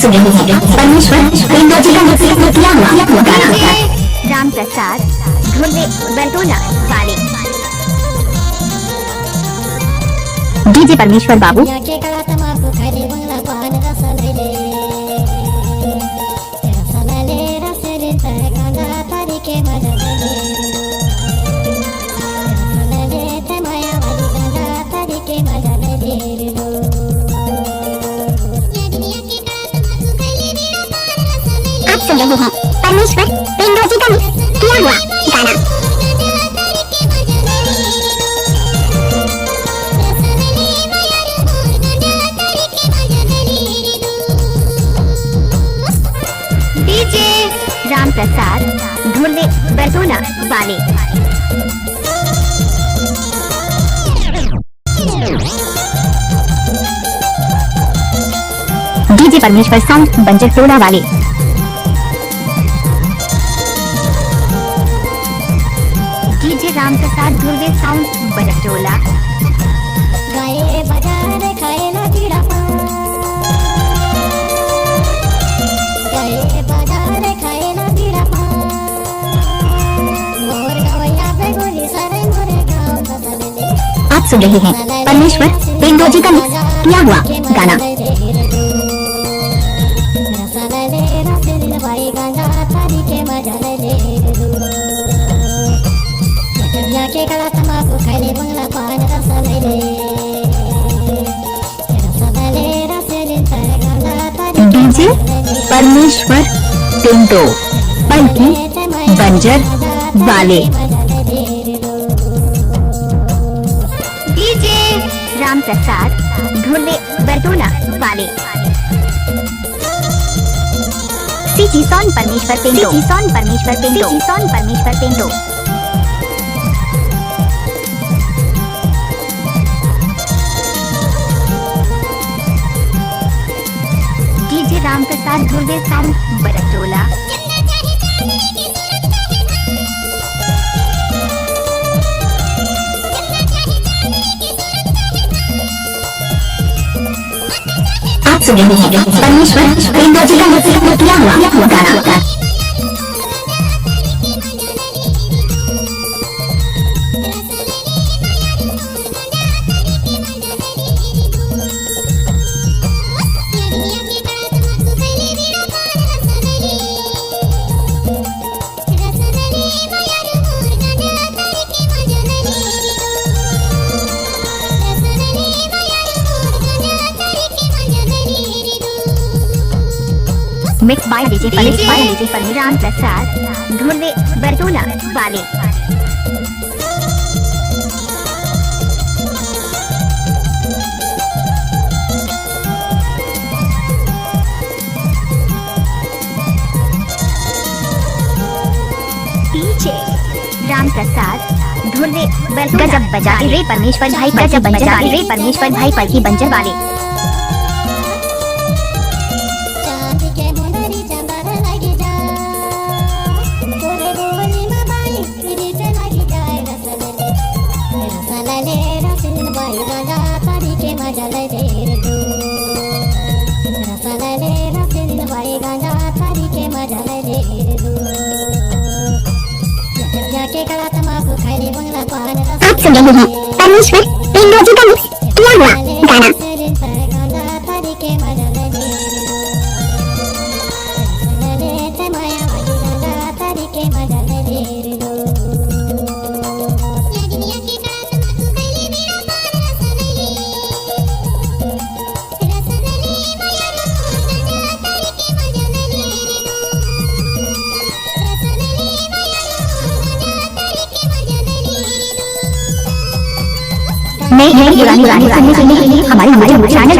सुन रहे हैं परमेश्वर प्रेमराजी का मुझसे किया हुआ गाना। राम प्रसाद ढूंढे बरतोला वाले डीजे परमेश्वर बाबू। आप सुन रहे हैं परमेश्वर प्रेमराजी का किया हुआ गाना। डीजे राम प्रसाद ढूंढे बरतोला वाले डीजे परमेश्वर साउंड बंजर टोला वाले डीजे राम प्रसाद ढूंढे साउंड बंजर टोला। गाए बाजार खाए ना कीड़ा गाए बाजार खाए ना कीड़ा मोर गवैया पे गोली सारे मोरे गाँव बसले। आप सुन रहे हैं परमेश्वर प्रेमराजी का किया हुआ गाना। के गला तमाकू खाइले बंगला पान रसले डीजे परमेश्वर टिंटो पलकी बंजर वाले डीजे राम प्रसाद ढूंढे बरतोला वाले सीजी सॉन परमेश्वर पेंटो सॉन परमेश्वर पेंटो सॉन परमेश्वर पेंटो डीजे राम प्रसाद ढूंढे साउंड बरतोला। आप सुन रहे हैं परमेश्वर प्रेमराजी का किया हुआ गाना। मिक्स बाय डीजे परमेश्वर राम प्रसाद ढूंढे बरतोला वाले डीजे राम प्रसाद ढूंढे गजब बजा रे परमेश्वर भाई गजब बजा रे परमेश्वर भाई पलकी बंजर वाले आप सुन रहे हैं परमेश्वर प्रेमराजी का किया हुआ गाना। नई पुरानी सुनने के लिए हमारे चैनल